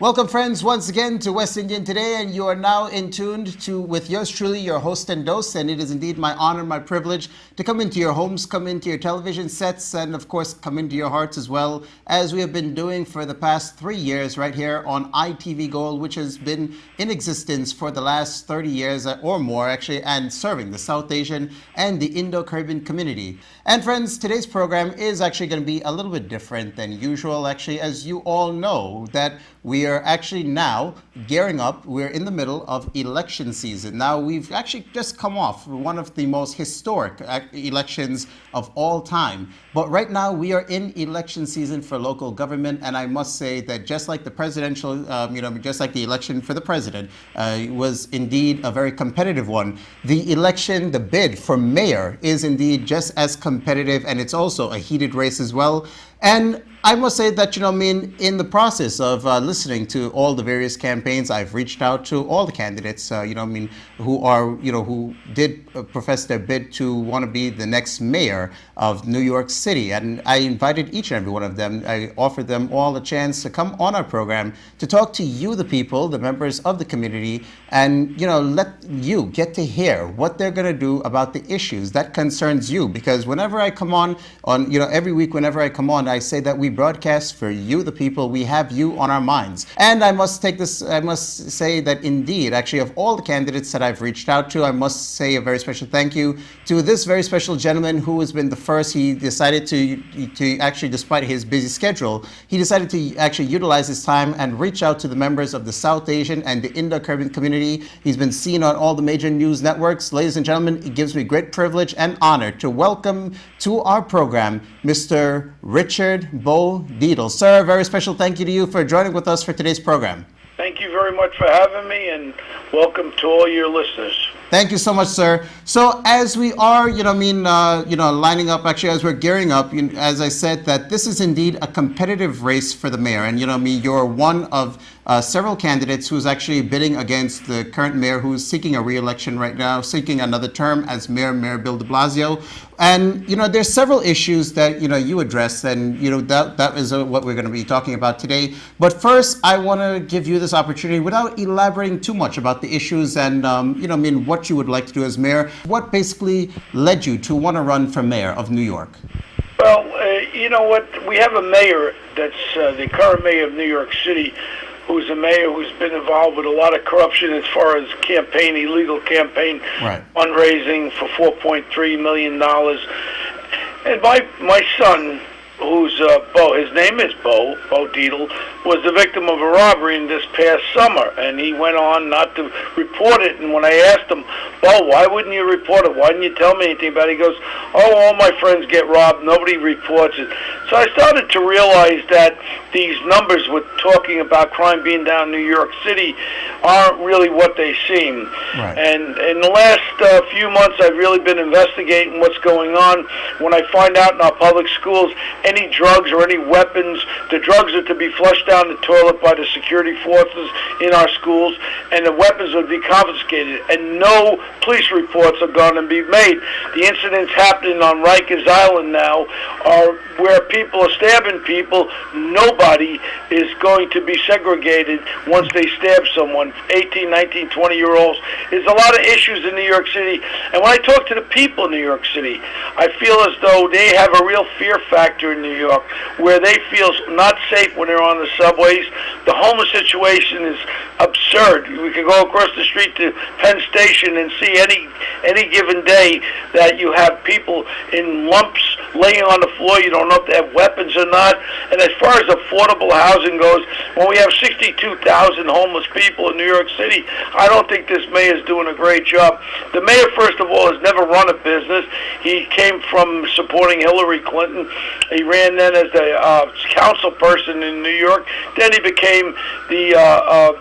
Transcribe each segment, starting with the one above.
Welcome, friends, once again to West Indian Today, and you are now in tuned to with yours truly, your host and dose, and it is indeed my honor, my privilege to come into your homes, come into your television sets, and of course come into your hearts as well, as we have been doing for the past 3 years right here on ITV Gold, which has been in existence for the last 30 years or more actually, and serving the South Asian and the Indo-Caribbean community. And friends, today's program is actually going to be a little bit different than usual, actually, as you all know that we are actually now gearing up. We're in the middle of election season. Now, we've actually just come off one of the most historic elections of all time. But right now, we are in election season for local government. And I must say that just like the presidential, just like the election for the president was indeed a very competitive one, the election, the bid for mayor is indeed just as competitive. And it's also a heated race as well. And I must say that, in the process of listening to all the various campaigns, I've reached out to all the candidates, who did profess their bid to want to be the next mayor of New York City. And I invited each and every one of them. I offered them all a chance to come on our program to talk to you, the people, the members of the community, and, let you get to hear what they're going to do about the issues that concerns you. Because whenever I come on, every week, whenever I come on, I say that we broadcast for you, the people. We have you on our minds. And I must say that indeed, actually, of all the candidates that I've reached out to, I must say a very special thank you to this very special gentleman who has been the first. He decided to actually, despite his busy schedule, he decided to actually utilize his time and reach out to the members of the South Asian and the Indo-Caribbean community. He's been seen on all the major news networks. Ladies and gentlemen, it gives me great privilege and honor to welcome to our program Mr. Richard Bo Dietl. Sir, a very special thank you to you for joining with us for today's program. Thank you very much for having me, and welcome to all your listeners. Thank you so much, sir. So as we are, lining up, actually, as we're gearing up, as I said, that this is indeed a competitive race for the mayor. And, you're one of several candidates who's actually bidding against the current mayor who's seeking a re-election right now, seeking another term as Mayor Bill de Blasio. And, there's several issues that, you address, and, that is what we're going to be talking about today. But first, I want to give you this opportunity without elaborating too much about the issues and, what you would like to do as mayor. What basically led you to want to run for mayor of New York? Well, you know what? We have a mayor that's the current mayor of New York City, who's a mayor who's been involved with a lot of corruption as far as illegal campaign fundraising for $4.3 million. And my son, who's Bo, his name is Bo Dietl, was the victim of a robbery in this past summer, and he went on not to report it. And when I asked him, Bo, why wouldn't you report it? Why didn't you tell me anything about it? He goes, all my friends get robbed, nobody reports it. So I started to realize that these numbers we're talking about crime being down in New York City aren't really what they seem. Right. And in the last few months, I've really been investigating what's going on. When I find out in our public schools any drugs or any weapons, the drugs are to be flushed down the toilet by the security forces in our schools, and the weapons would be confiscated, and no police reports are going to be made. The incidents happening on Rikers Island now are where people are stabbing people. Nobody is going to be segregated once they stab someone. 18, 19, 20-year-olds. There's a lot of issues in New York City, and when I talk to the people in New York City, I feel as though they have a real fear factor in New York, where they feel not safe when they're on the subways. The homeless situation is absurd. We can go across the street to Penn Station and see any given day that you have people in lumps laying on the floor. You don't know if they have weapons or not. And as far as affordable housing goes, when we have 62,000 homeless people in New York City, I don't think this mayor is doing a great job. The mayor, first of all, has never run a business. He came from supporting Hillary Clinton. He ran then as the council person in New York. Then he became the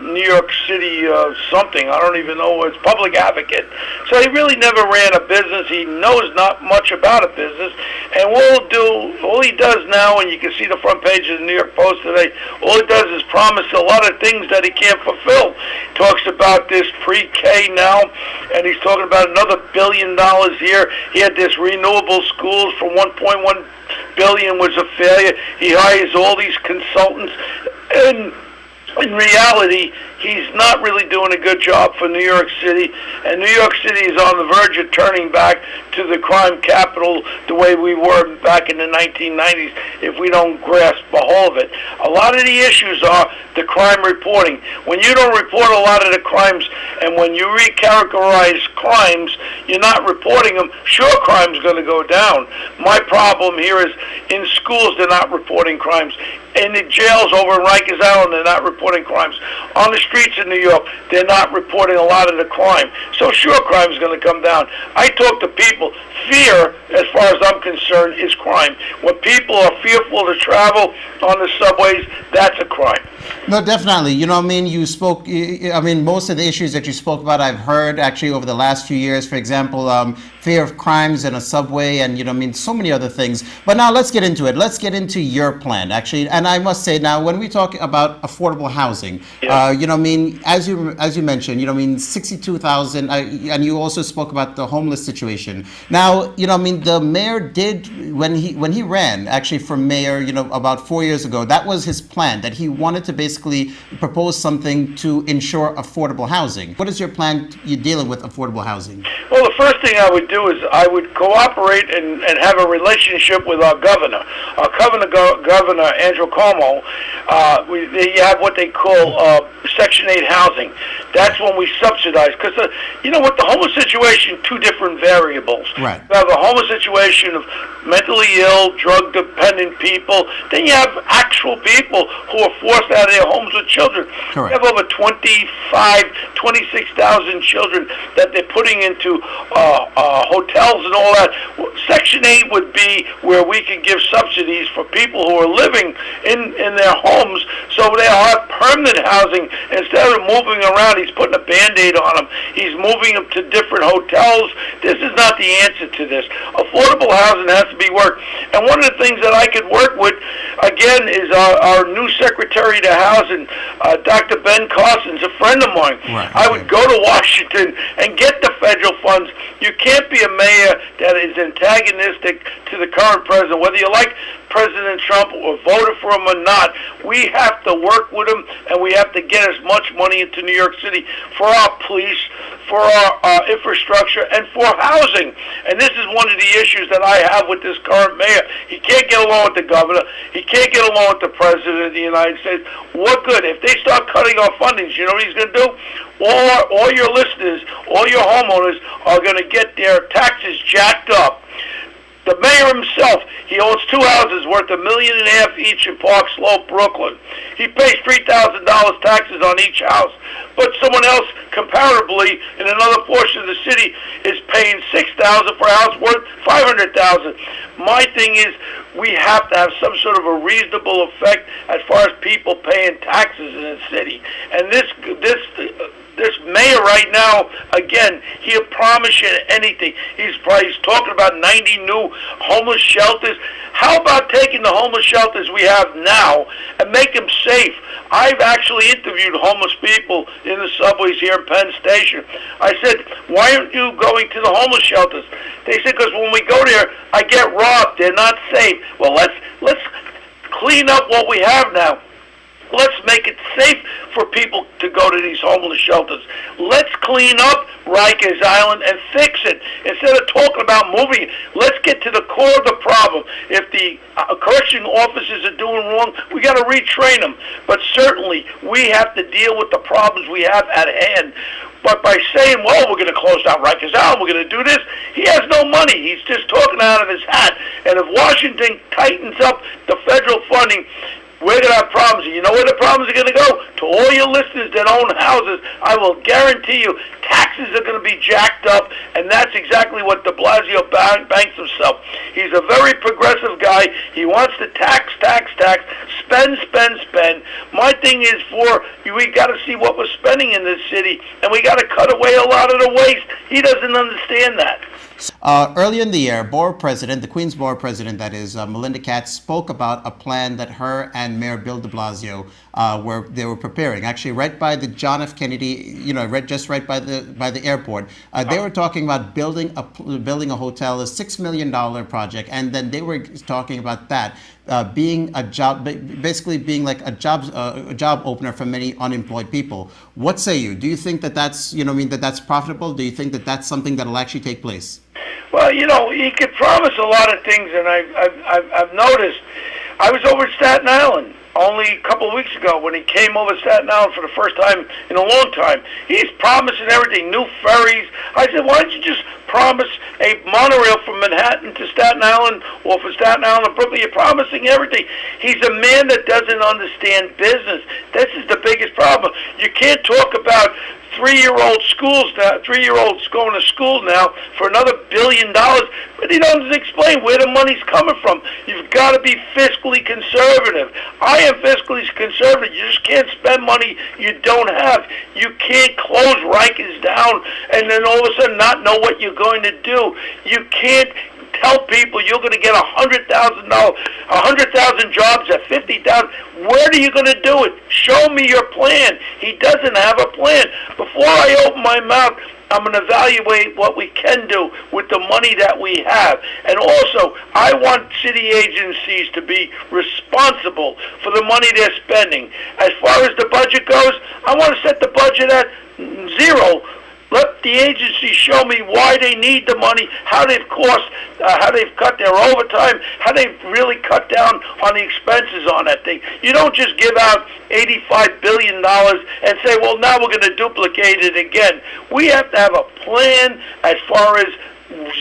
New York City something. I don't even know. It's public advocate. So he really never ran a business. He knows not much about a business. And all he does now, and you can see the front page of the New York Post today, all he does is promise a lot of things that he can't fulfill. He talks about this pre-K now, and he's talking about another $1 billion here. He had this renewable schools for $1.1 billion was a failure. He hires all these consultants, and in reality, he's not really doing a good job for New York City, and New York City is on the verge of turning back to the crime capital the way we were back in the 1990s if we don't grasp a hold of it. A lot of the issues are the crime reporting. When you don't report a lot of the crimes, and when you recharacterize crimes, you're not reporting them, sure, crime's going to go down. My problem here is in schools, they're not reporting crimes. In the jails over in Rikers Island, they're not reporting crimes. On the streets in New York, they're not reporting a lot of the crime. So sure, crime is going to come down. I talk to people. Fear, as far as I'm concerned, is crime. When people are fearful to travel on the subways, that's a crime. No, definitely. You know what I mean? You spoke, I mean, most of the issues that you spoke about, I've heard actually over the last few years. For example, fear of crimes in a subway and, you know what I mean, so many other things. But now let's get into it. Let's get into your plan, actually. And I must say now, when we talk about affordable housing, Yeah. you know what I mean, as you mentioned, you know what I mean, 62,000, and you also spoke about the homeless situation. Now, you know what I mean, the mayor did, when he ran actually for mayor, you know, about 4 years ago, that was his plan, that he wanted to basically propose something to ensure affordable housing. What is your plan you're dealing with affordable housing? Well, the first thing I would do is I would cooperate and have a relationship with our governor. Our governor, Andrew Cuomo, they have what they call Section 8 housing. That's when we subsidize. Because, you know what, the homeless situation, two different variables. Right. You have a homeless situation of mentally ill, drug-dependent people. Then you have actual people who are forced out of their homes with children. Correct. You have over 26,000 children that they're putting into hotels and all that. Section 8 would be where we can give subsidies for people who are living in their homes, so they have permanent housing. Instead of moving around, he's putting a Band-Aid on them. He's moving them to different hotels. This is not the answer to this. Affordable housing has to be worked. And one of the things that I could work with, again, is our new Secretary to Housing, Dr. Ben Carson's a friend of mine. Right, I would go to Washington and get the federal funds. You can't be a mayor that is antagonistic to the current president, whether you like President Trump or voted for him or not. We have to work with him, and we have to get as much money into New York City for our police, for our infrastructure, and for housing. And this is one of the issues that I have with this current mayor. He can't get along with the governor. He can't get along with the president of the United States. What good? If they start cutting our fundings, you know what he's going to do? All your listeners, all your homeowners are going to get their taxes jacked up. The mayor himself, he owns two houses worth $1.5 million each in Park Slope, Brooklyn. He pays $3,000 taxes on each house. But someone else, comparably, in another portion of the city, is paying $6,000 for a house worth $500,000. My thing is, we have to have some sort of a reasonable effect as far as people paying taxes in the city. And this mayor right now, again, he'll promise you anything. He's talking about 90 new homeless shelters. How about taking the homeless shelters we have now and make them safe? I've actually interviewed homeless people in the subways here in Penn Station. I said, why aren't you going to the homeless shelters? They said, because when we go there, I get robbed. They're not safe. Well, let's clean up what we have now. Let's make it safe for people to go to these homeless shelters. Let's clean up Rikers Island and fix it. Instead of talking about moving it, let's get to the core of the problem. If the correctional officers are doing wrong, we got to retrain them. But certainly, we have to deal with the problems we have at hand. But by saying, well, we're going to close down Rikers Island, we're going to do this, he has no money. He's just talking out of his hat. And if Washington tightens up the federal funding, we're going to have problems. And you know where the problems are going to go? To all your listeners that own houses, I will guarantee you taxes are going to be jacked up, and that's exactly what de Blasio banks himself. He's a very progressive guy. He wants to tax, spend. My thing is we got to see what we're spending in this city, and we got to cut away a lot of the waste. He doesn't understand that. Earlier in the year, Borough President, the Queens Borough President, that is, Melinda Katz, spoke about a plan that her and Mayor Bill de Blasio were preparing. Actually, right by the John F. Kennedy, just right by the airport. They were talking about building a hotel, a $6 million project, and then they were talking about that being a job, basically being like a job opener for many unemployed people. What say you? Do you think that that's that's profitable? Do you think that that's something that will actually take place? Well, he could promise a lot of things, and I've noticed. I was over at Staten Island only a couple of weeks ago when he came over to Staten Island for the first time in a long time. He's promising everything, new ferries. I said, why don't you just promise a monorail from Manhattan to Staten Island or from Staten Island to Brooklyn? You're promising everything. He's a man that doesn't understand business. This is the biggest problem. You can't talk about three-year-olds going to school now for another $1 billion, but he doesn't explain where the money's coming from. You've got to be fiscally conservative. I am fiscally conservative. You just can't spend money you don't have. You can't close Rikers down and then all of a sudden not know what you're going to do. You can't tell people you're going to get $100,000 jobs at $50,000. Where are you going to do it? Show me your plan. He doesn't have a plan. Before I open my mouth, I'm going to evaluate what we can do with the money that we have. And also, I want city agencies to be responsible for the money they're spending. As far as the budget goes, I want to set the budget at zero. Let the agency show me why they need the money, how they've cut their overtime, how they've really cut down on the expenses on that thing. You don't just give out $85 billion and say, well, now we're going to duplicate it again. We have to have a plan as far as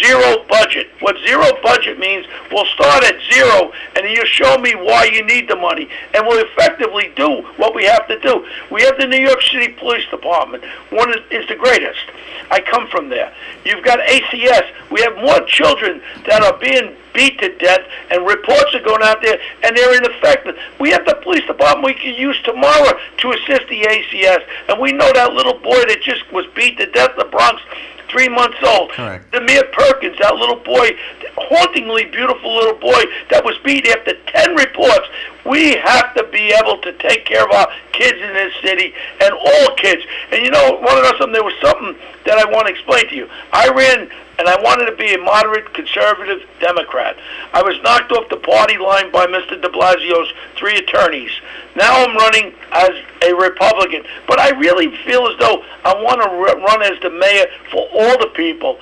zero budget. What zero budget means, we'll start at zero, and you show me why you need the money, and we'll effectively do what we have to do. We have the New York City Police Department. One is the greatest. I come from there. You've got ACS. We have more children that are being beat to death, and reports are going out there, and they're ineffective. We have the police department we can use tomorrow to assist the ACS, and we know that little boy that just was beat to death in the Bronx, 3 months old. Correct. Demir Perkins, that little boy, hauntingly beautiful little boy that was beat after 10 reports. We have to be able to take care of our kids in this city and all kids. And want to know something? There was something that I want to explain to you. I ran, and I wanted to be a moderate conservative Democrat. I was knocked off the party line by Mr. de Blasio's 3 attorneys. Now I'm running as a Republican. But I really feel as though I want to run as the mayor for all the people.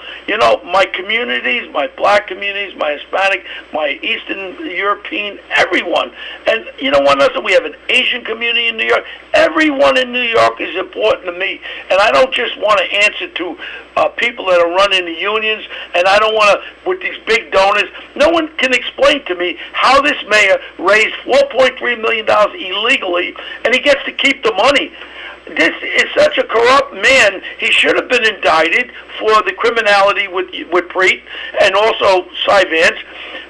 My communities, my black communities, my Hispanic, my Eastern European, everyone. And one else, we have an Asian community in New York. Everyone in New York is important to me. And I don't just want to answer to people that are running the unions, and I don't want to, with these big donors. No one can explain to me how this mayor raised $4.3 million illegally, and he gets to keep the money. This is such a corrupt man. He should have been indicted for the criminality with Preet and also Cy Vance.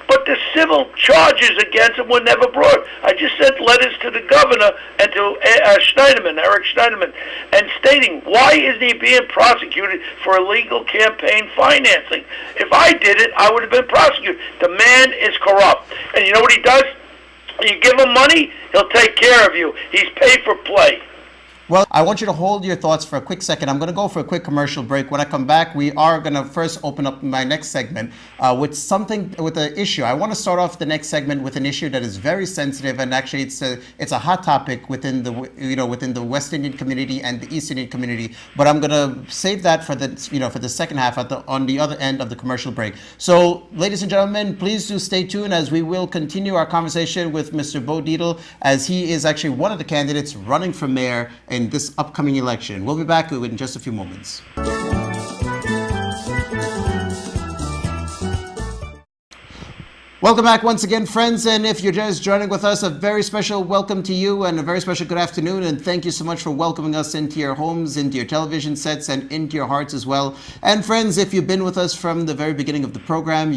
But the civil charges against him were never brought. I just sent letters to the governor and to Eric Schneiderman, and stating, why isn't he being prosecuted for illegal campaign financing? If I did it, I would have been prosecuted. The man is corrupt. And you know what he does? You give him money, he'll take care of you. He's paid for play. Well, I want you to hold your thoughts for a quick second. I'm going to go for a quick commercial break. When I come back, we are going to first open up my next segment with an issue. I want to start off the next segment with an issue that is very sensitive, and actually it's a hot topic within the West Indian community and the East Indian community. But I'm going to save that for the second half on the other end of the commercial break. So, ladies and gentlemen, please do stay tuned as we will continue our conversation with Mr. Bo Dietl, as he is actually one of the candidates running for mayor in this upcoming election. We'll be back in just a few moments. Welcome back once again, friends, and if you're just joining with us, a very special welcome to you and a very special good afternoon, and thank you so much for welcoming us into your homes, into your television sets, and into your hearts as well. And friends, if you've been with us from the very beginning of the program,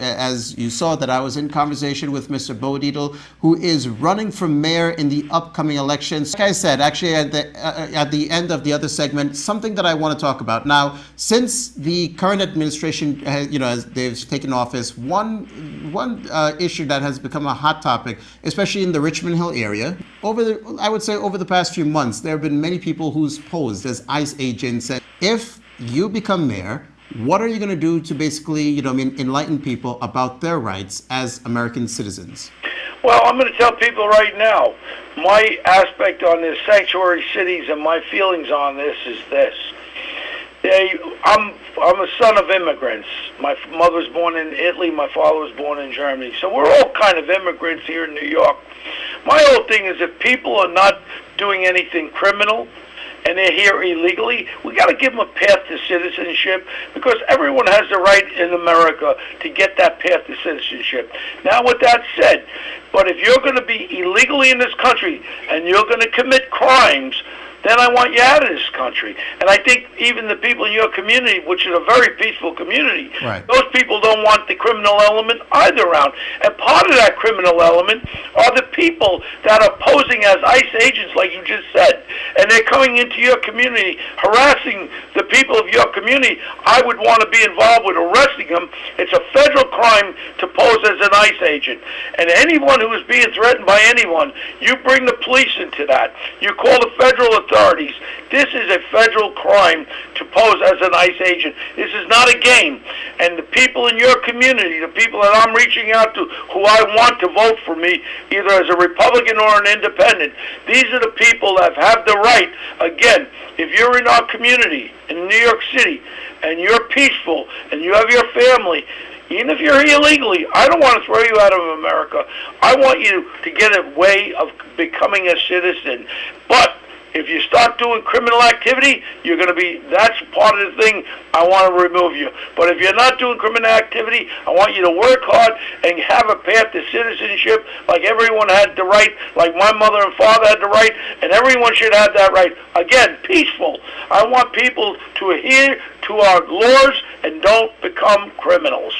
as you saw that I was in conversation with Mr. Bo Dietl, who is running for mayor in the upcoming elections. Like I said, actually at the end of the other segment, something that I want to talk about. Now, since the current administration has, they've taken office, one issue that has become a hot topic, especially in the Richmond Hill area, over the past few months, there have been many people who's posed as ICE agents. And if you become mayor, what are you going to do to basically, enlighten people about their rights as American citizens? Well, I'm going to tell people right now, my aspect on this, sanctuary cities, and my feelings on this is this. I'm a son of immigrants. My mother was born in Italy. My father was born in Germany. So we're all kind of immigrants here in New York. My whole thing is if people are not doing anything criminal and they're here illegally, we got to give them a path to citizenship because everyone has the right in America to get that path to citizenship. Now, with that said, but if you're going to be illegally in this country and you're going to commit crimes, then I want you out of this country. And I think even the people in your community, which is a very peaceful community, right, those people don't want the criminal element either around. And part of that criminal element are the people that are posing as ICE agents, like you just said, and they're coming into your community, harassing the people of your community. I would want to be involved with arresting them. It's a federal crime to pose as an ICE agent. And anyone who is being threatened by anyone, you bring the police into that. You call the federal authorities. This is a federal crime to pose as an ICE agent. This is not a game. And the people in your community, the people that I'm reaching out to, who I want to vote for me, either as a Republican or an independent, these are the people that have the right. Again, if you're in our community in New York City and you're peaceful and you have your family, even if you're here illegally, I don't want to throw you out of America. I want you to get a way of becoming a citizen. But if you start doing criminal activity, you're going to be, that's part of the thing I want to remove you. But if you're not doing criminal activity, I want you to work hard and have a path to citizenship like everyone had the right, like my mother and father had the right, and everyone should have that right. Again, peaceful. I want people to adhere to our laws and don't become criminals.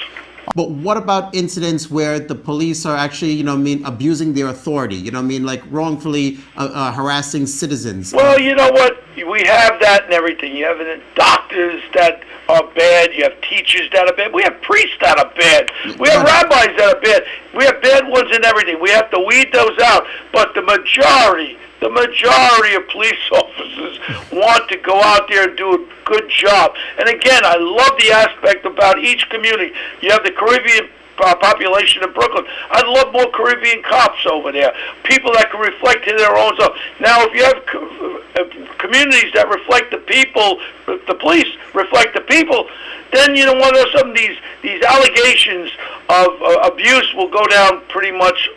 But what about incidents where the police are actually, abusing their authority, like wrongfully harassing citizens? Well, you know what? We have that and everything. You have doctors that are bad. You have teachers that are bad. We have priests that are bad. We have rabbis that are bad. We have bad ones in everything. We have to weed those out. But the majority of police officers want to go out there and do a good job. And again, I love the aspect about each community. You have the Caribbean population in Brooklyn. I'd love more Caribbean cops over there, people that can reflect to their own self. Now, if you have communities that reflect the people, the police reflect the people, then you know what? Some of these allegations of abuse will go down pretty much,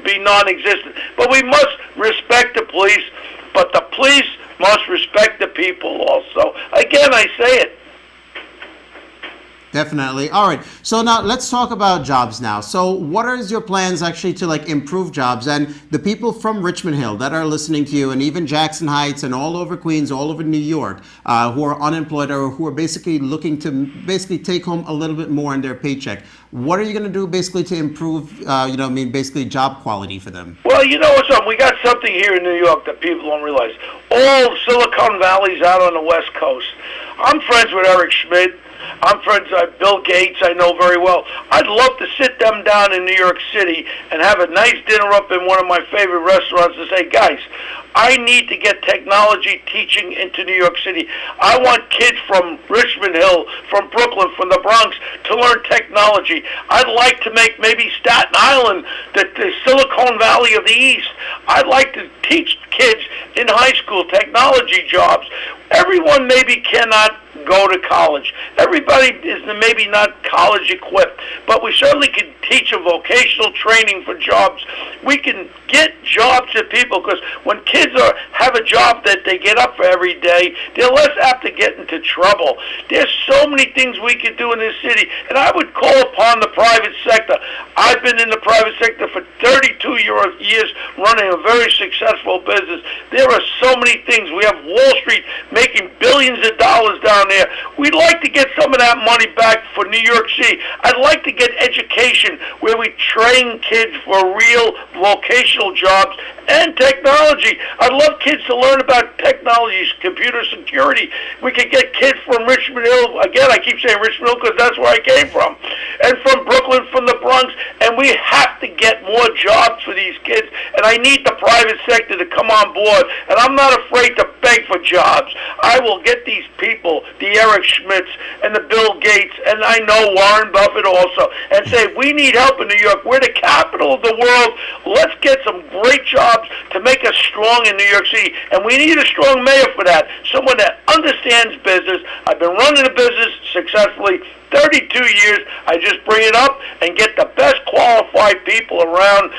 be non-existent. But we must respect the police, but the police must respect the people also. Again, I say it. Definitely. All right. So now let's talk about jobs now. So what are your plans actually to improve jobs? And the people from Richmond Hill that are listening to you, and even Jackson Heights and all over Queens, all over New York, who are unemployed or who are basically looking to take home a little bit more in their paycheck. What are you going to do basically to improve, basically job quality for them? Well, you know what's up? We got something here in New York that people don't realize. All Silicon Valley's out on the West Coast. I'm friends with Eric Schmidt. I'm friends with Bill Gates, I know very well. I'd love to sit them down in New York City and have a nice dinner up in one of my favorite restaurants and say, guys, I need to get technology teaching into New York City. I want kids from Richmond Hill, from Brooklyn, from the Bronx to learn technology. I'd like to make maybe Staten Island the Silicon Valley of the East. I'd like to teach kids in high school technology jobs. Everyone maybe cannot go to college. Everybody is maybe not college equipped, but we certainly can teach a vocational training for jobs. We can get jobs to people, because when kids have a job that they get up for every day, they're less apt to get into trouble. There's so many things we could do in this city, and I would call upon the private sector. I've been in the private sector for 32 years running a very successful business. There are so many things. We have Wall Street making billions of dollars down there. We'd like to get some of that money back for New York City. I'd like to get education where we train kids for real vocational jobs and technology. I'd love kids to learn about technologies, computer security. We could get kids from Richmond Hill. Again, I keep saying Richmond Hill because that's where I came from. And from Brooklyn, from the Bronx. And we have to get more jobs for these kids. And I need the private sector to come on board. And I'm not afraid to beg for jobs. I will get these people, the Eric Schmidts and the Bill Gates, and I know Warren Buffett also, and say, we need help in New York. We're the capital of the world. Let's get some great jobs to make us strong in New York City. And we need a strong mayor for that, someone that understands business. I've been running a business successfully 32 years. I just bring it up and get the best qualified people around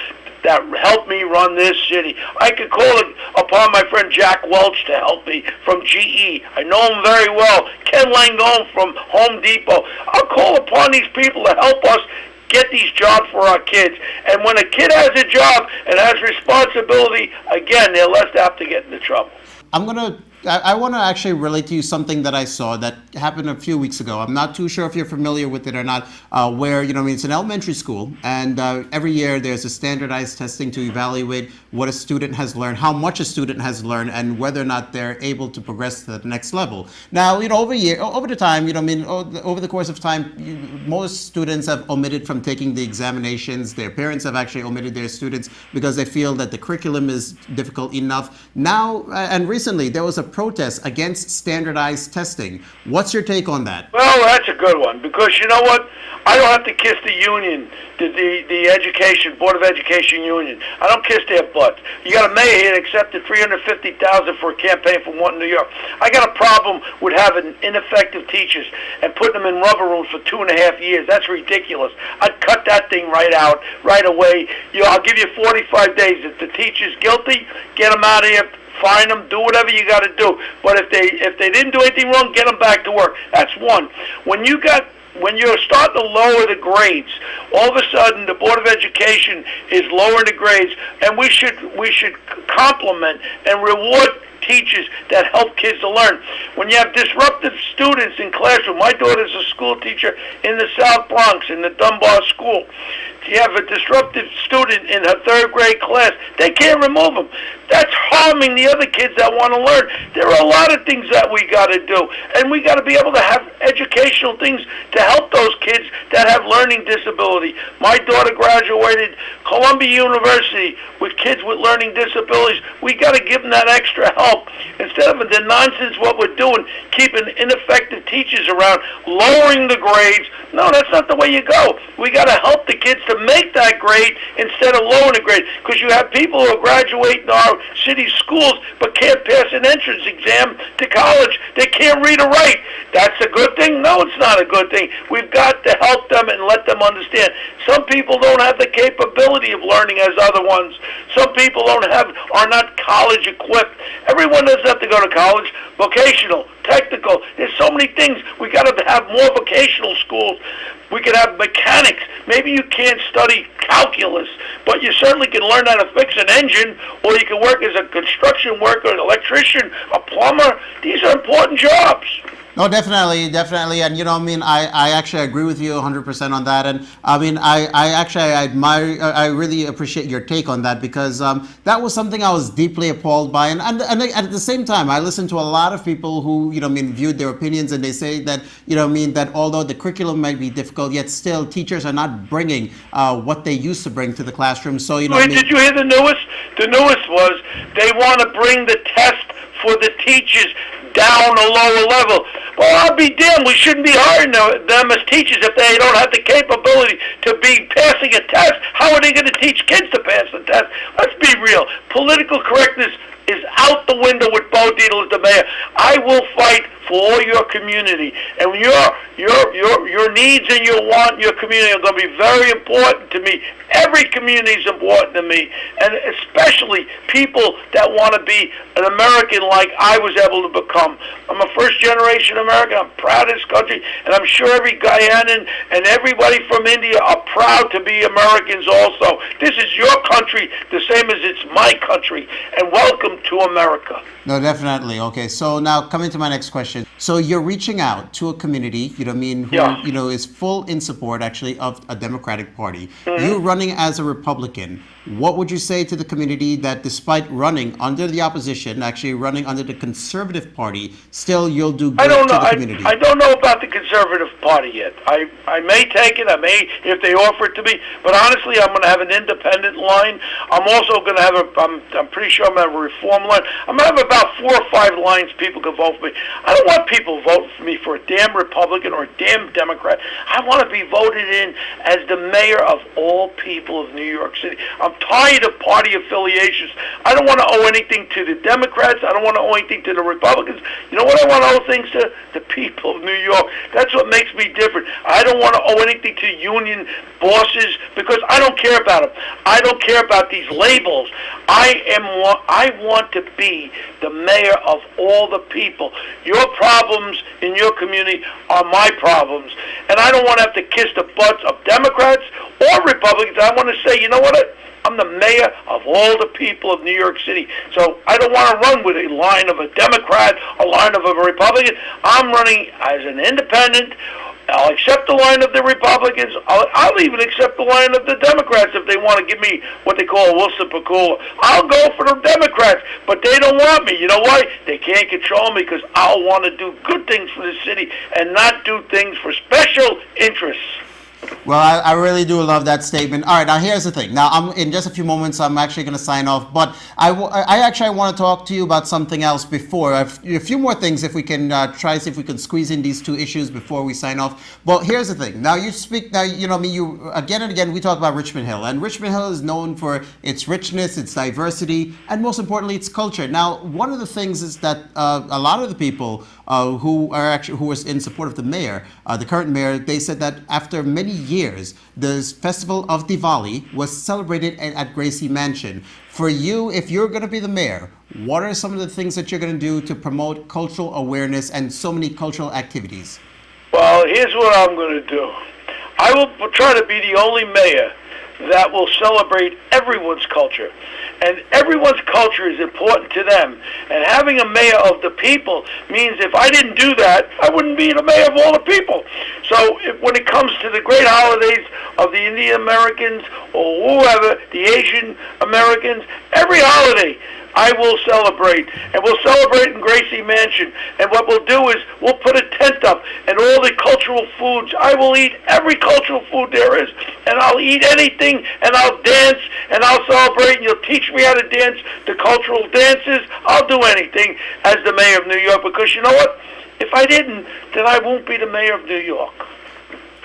that help me run this city. I could call it upon my friend Jack Welch to help me from GE. I know him very well. Ken Langone from Home Depot. I'll call upon these people to help us get these jobs for our kids. And when a kid has a job and has responsibility, again, they're less apt to get into trouble. I want to actually relate to you something that I saw that happened a few weeks ago. I'm not too sure if you're familiar with it or not, where, it's an elementary school, and every year there's a standardized testing to evaluate what a student has learned, how much a student has learned, and whether or not they're able to progress to the next level. Now, over the time, over the course of time, most students have omitted from taking the examinations. Their parents have actually omitted their students because they feel that the curriculum is difficult enough. Now, and recently, there was a protest against standardized testing. What's your take on that? Well, that's a good one, because you know what? I don't have to kiss the union, the Education, Board of Education union. I don't kiss their butts. You got a mayor here that accepted $350,000 for a campaign from New York. I got a problem with having ineffective teachers and putting them in rubber rooms for 2.5 years. That's ridiculous. I'd cut that thing right out, right away. I'll give you 45 days. If the teacher's guilty, get them out of here. Fine them, do whatever you got to do. But if they didn't do anything wrong, get them back to work. That's one. When you're starting to lower the grades, all of a sudden the Board of Education is lowering the grades, and we should compliment and reward teachers that help kids to learn. When you have disruptive students in classroom, my daughter's a school teacher in the South Bronx, in the Dunbar School. You have a disruptive student in her 3rd grade class, they can't remove them. That's harming the other kids that want to learn. There are a lot of things that we got to do, and we got to be able to have educational things to help those kids that have learning disability. My daughter graduated Columbia University with kids with learning disabilities. We got to give them that extra help. Instead of the nonsense what we're doing, keeping ineffective teachers around, lowering the grades. No, that's not the way you go. We got to help the kids to make that grade instead of lowering the grade, because you have people who graduate in our city schools but can't pass an entrance exam to college. They can't read or write. That's a good thing? No, it's not a good thing. We've got to help them and let them understand. Some people don't have the capability of learning as other ones. Some people are not college equipped. Everyone doesn't have to go to college. Vocational, technical. There's so many things. We got to have more vocational schools. We could have mechanics. Maybe you can't study calculus, but you certainly can learn how to fix an engine, or you can work as a construction worker, an electrician, a plumber. These are important jobs. No, definitely. And, I actually agree with you 100% on that. And, I really appreciate your take on that, because that was something I was deeply appalled by. And at the same time, I listened to a lot of people who, viewed their opinions, and they say that, that although the curriculum might be difficult, yet still teachers are not bringing what they used to bring to the classroom. So, Did you hear the newest? The newest was they want to bring the test for the teachers down a lower level. Well, I'll be damned. We shouldn't be hiring them as teachers if they don't have the capability to be passing a test. How are they going to teach kids to pass the test? Let's be real. Political correctness is out the window with Bo Dietl as the mayor. I will fight for all your community, and your needs and your want in your community are going to be very important to me. Every community is important to me, and especially people that want to be an American like I was able to become. I'm a first-generation American. I'm proud of this country, and I'm sure every Guyanan and everybody from India are proud to be Americans also. This is your country, the same as it's my country, and welcome to America. No, definitely. Okay, so now coming to my next question. So you're reaching out to a community, you know what I mean, who, Yeah. you know, is full in support actually of a Democratic Party. You're running as a Republican. What would you say to the community that despite running under the opposition, actually running under the Conservative Party, still you'll do good to the community? I don't know about the Conservative Party yet. I may take it. I may, if they offer it to me. But honestly, I'm going to have an independent line. I'm also going to have I'm pretty sure I'm going to have a reform line. I'm going to have about 4 or 5 lines people can vote for me. I don't want people voting for me for a damn Republican or a damn Democrat. I want to be voted in as the mayor of all people of New York City. I'm tired of party affiliations. I don't want to owe anything to the Democrats. I don't want to owe anything to the Republicans. You know what I want to owe things to? The people of New York. That's what makes me different. I don't want to owe anything to union bosses because I don't care about them. I don't care about these labels. I want to be the mayor of all the people. Your problems in your community are my problems. And I don't want to have to kiss the butts of Democrats or Republicans. I want to say, you know what? I'm the mayor of all the people of New York City. So I don't want to run with a line of a Democrat, a line of a Republican. I'm running as an independent. I'll accept the line of the Republicans. I'll even accept the line of the Democrats if they want to give me what they call a Wilson Pakula. I'll go for the Democrats, but they don't want me. You know why? They can't control me because I'll want to do good things for the city and not do things for special interests. Well, I really do love that statement. All right, now here's the thing. Now, in just a few moments, I'm actually going to sign off. But I want to talk to you about something else before. A few more things if we can try to see if we can squeeze in these 2 issues before we sign off. Well, here's the thing. Now, you speak, now, you know, I mean, you again and again, we talk about Richmond Hill. And Richmond Hill is known for its richness, its diversity, and most importantly, its culture. Now, one of the things is that a lot of the people who was in support of the mayor, the current mayor, they said that after many years, the festival of Diwali was celebrated at Gracie Mansion. For you, if you're going to be the mayor, what are some of the things that you're going to do to promote cultural awareness and so many cultural activities? Well, here's what I'm going to do. I will try to be the only mayor that will celebrate everyone's culture. And everyone's culture is important to them. And having a mayor of the people means if I didn't do that, I wouldn't be the mayor of all the people. So when it comes to the great holidays of the Indian Americans or whoever, the Asian Americans, every holiday I will celebrate. And we'll celebrate in Gracie Mansion. And what we'll do is we'll put a tent up and all the cultural foods. I will eat every cultural food there is. And I'll eat anything and I'll dance and I'll celebrate and you'll teach me how to dance the cultural dances. I'll do anything as the mayor of New York because you know what? If I didn't, then I won't be the mayor of New York.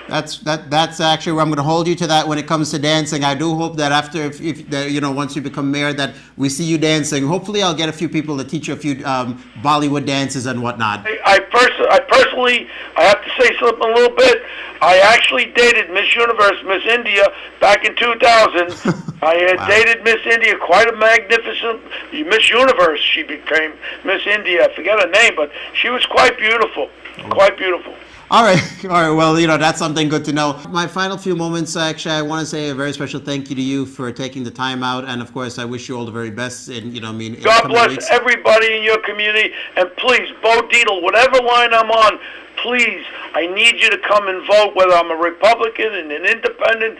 That's actually where I'm going to hold you to that when it comes to dancing. I do hope that after, if you know, once you become mayor, that we see you dancing. Hopefully, I'll get a few people to teach you a few Bollywood dances and whatnot. I personally, I have to say something a little bit. I actually dated Miss Universe, Miss India, back in 2000. I had dated Miss India, quite a magnificent Miss Universe. She became Miss India. I forget her name, but she was quite beautiful. Quite beautiful. All right. Well, you know, that's something good to know. My final few moments, actually, I want to say a very special thank you to you for taking the time out. And of course, I wish you all the very best. And, you know, I mean, God bless everybody in your community. And please, Bo Dietl, whatever line I'm on, please, I need you to come and vote, whether I'm a Republican and an independent,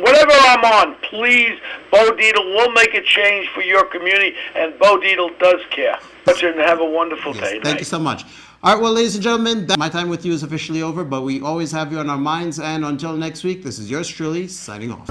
whatever I'm on. Please, Bo Dietl will make a change for your community. And Bo Dietl does care. And have a wonderful day. Thank you so much. All right, well, ladies and gentlemen, my time with you is officially over, but we always have you on our minds. And until next week, this is yours truly, signing off.